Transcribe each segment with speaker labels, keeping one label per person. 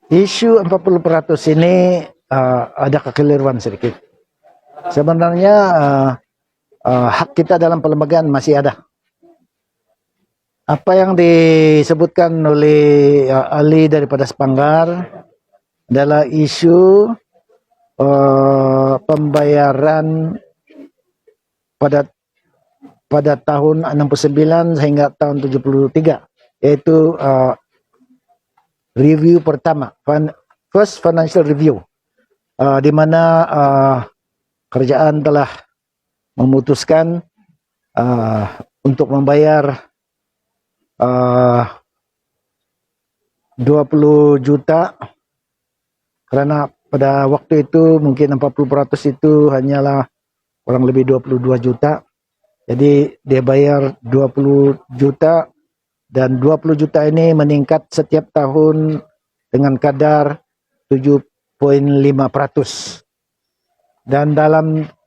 Speaker 1: Isu 40% ini ada kekeliruan sedikit. Sebenarnya hak kita dalam pelembagaan masih ada. Apa yang disebutkan oleh ahli daripada Sepanggar adalah isu pembayaran pada tahun 69 hingga tahun 73, yaitu review pertama, first financial review, di mana kerajaan telah memutuskan untuk membayar 20 juta, karena pada waktu itu mungkin 40% itu hanyalah kurang lebih 22 juta. Jadi dia bayar 20 juta, dan 20 juta ini meningkat setiap tahun dengan kadar 7,5%. Dan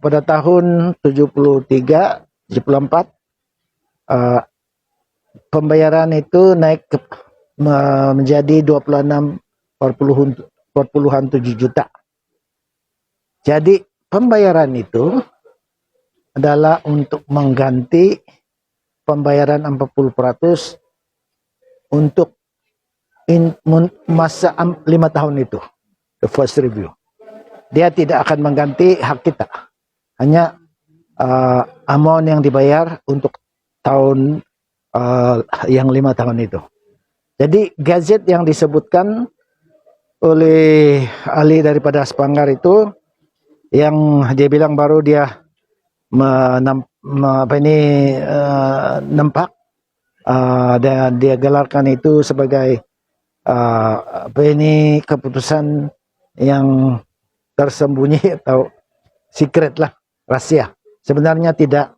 Speaker 1: pada tahun 73, 74, pembayaran itu naik menjadi 26,7 juta. Jadi pembayaran itu adalah untuk mengganti pembayaran 40% untuk masa 5 tahun itu, the first review. Dia tidak akan mengganti hak kita, hanya amount yang dibayar untuk tahun yang 5 tahun itu. Jadi gadget yang disebutkan oleh ahli daripada Sepanggar itu, yang dia bilang baru dia nampak, dan dia gelarkan itu sebagai keputusan yang tersembunyi atau secret lah, rahasia. Sebenarnya tidak.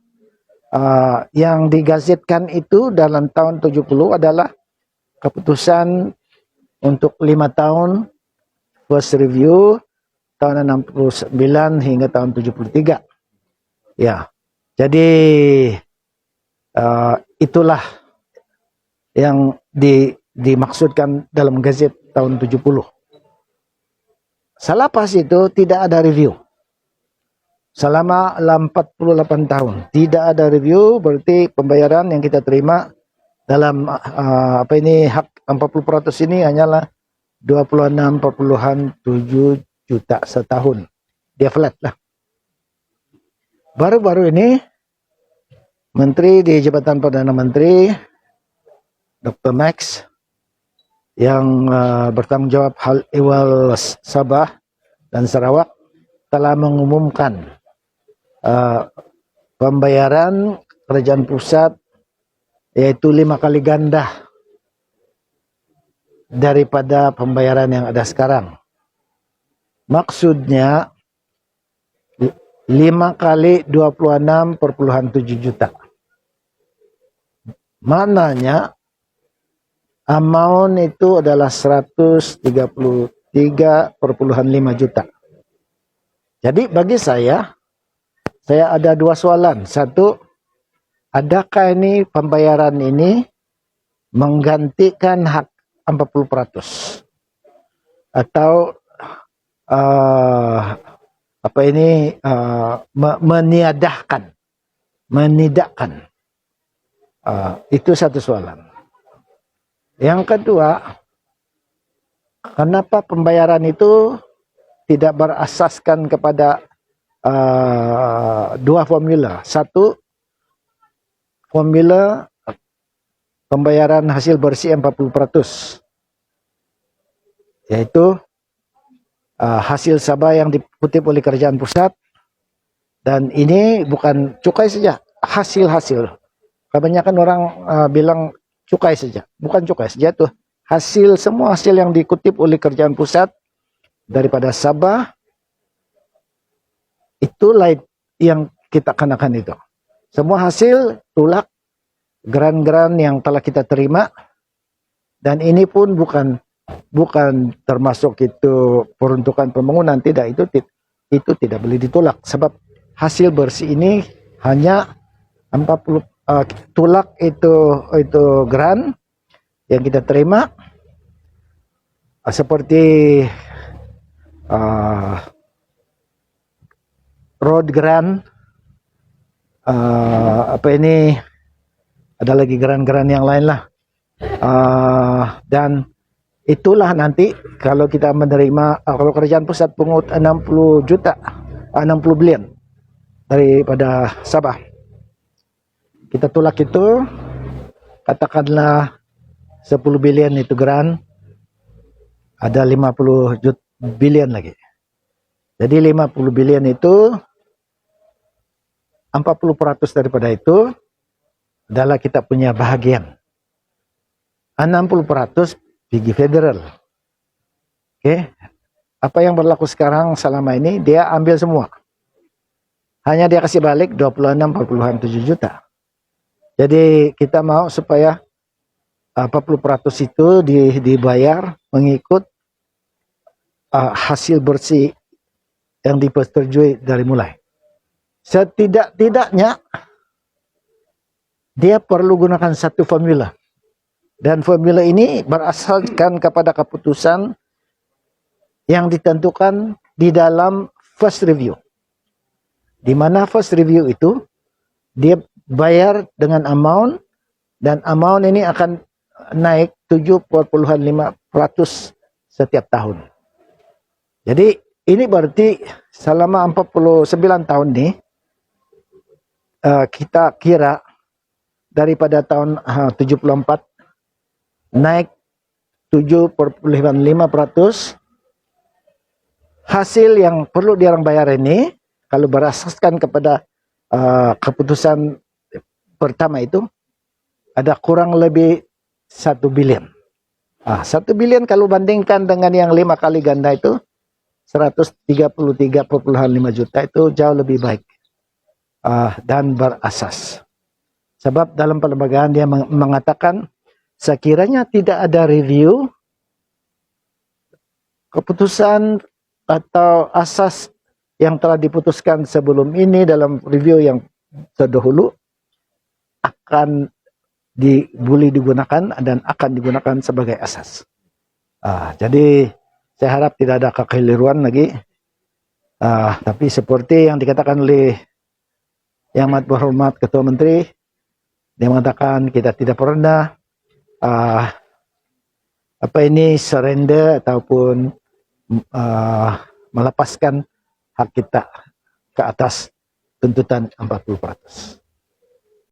Speaker 1: Yang digazetkan itu dalam tahun 70 adalah keputusan untuk 5 tahun first review tahun 69 hingga tahun 73. Ya, jadi itulah yang dimaksudkan dalam gazet tahun 70. Selepas itu tidak ada review. Selama 48 tahun tidak ada review, berarti pembayaran yang kita terima dalam hak 40% ini hanyalah 26,7 juta setahun. Dia flat lah. Baru-baru ini Menteri di Jabatan Perdana Menteri Dr. Max yang bertanggung jawab hal ehwal Sabah dan Sarawak telah mengumumkan pembayaran kerajaan pusat yaitu 5 kali ganda daripada pembayaran yang ada sekarang. Maksudnya 5 kali 26,7 juta. Maknanya amount itu adalah 133,5 juta. Jadi bagi saya ada 2 soalan. Satu, adakah ini pembayaran ini menggantikan hak 40%? Atau menidakkan? Itu satu soalan. Yang kedua, kenapa pembayaran itu tidak berasaskan kepada 2 formula. Satu, formula pembayaran hasil bersih 40%, yaitu hasil Sabah yang dikutip oleh kerajaan pusat, dan ini bukan cukai saja, hasil-hasil. Kebanyakan orang bilang cukai saja, bukan cukai saja, itu hasil, semua hasil yang dikutip oleh kerajaan pusat daripada Sabah, itulah yang kita kenakan itu. Semua hasil tulak geran-geran yang telah kita terima, dan ini pun bukan termasuk itu peruntukan pembangunan, tidak, itu tidak boleh ditolak, sebab hasil bersih ini hanya 40 tulak itu geran yang kita terima, seperti uh, road grant, apa ini, ada lagi grant-grant yang lain lah. Dan itulah nanti kalau kita menerima, kalau kerajaan pusat pungut 60 juta, 60 bilion daripada Sabah. Kita tolak itu, katakanlah 10 bilion itu grant, ada 50 bilion lagi. Jadi 50 bilion itu 40% daripada itu adalah kita punya bahagian. 60% pergi federal. Oke. Apa yang berlaku sekarang selama ini, dia ambil semua. Hanya dia kasih balik 26,47 juta. Jadi kita mau supaya 40% itu dibayar mengikut hasil bersih yang dipersetujui dari mulai. Setidak-tidaknya dia perlu gunakan satu formula. Dan formula ini berasaskan kepada keputusan yang ditentukan di dalam first review. Di mana first review itu dia bayar dengan amount, dan amount ini akan naik 7,5% setiap tahun. Jadi ini berarti selama 49 tahun ini kita kira daripada tahun 74 naik 7,5%. Hasil yang perlu dia orang bayar ini, kalau berasaskan kepada keputusan pertama itu, ada kurang lebih 1 bilion. 1 bilion kalau bandingkan dengan yang 5 kali ganda itu, 133,5 juta, itu jauh lebih baik dan berasas. Sebab dalam perlembagaan dia mengatakan, sekiranya tidak ada review, keputusan atau asas yang telah diputuskan sebelum ini dalam review yang terdahulu akan boleh digunakan dan akan digunakan sebagai asas. Jadi saya harap tidak ada kekeliruan lagi. Tapi seperti yang dikatakan oleh Yang Amat Berhormat Ketua Menteri, dia mengatakan kita tidak pernah surrender ataupun melepaskan hak kita ke atas tuntutan 40%.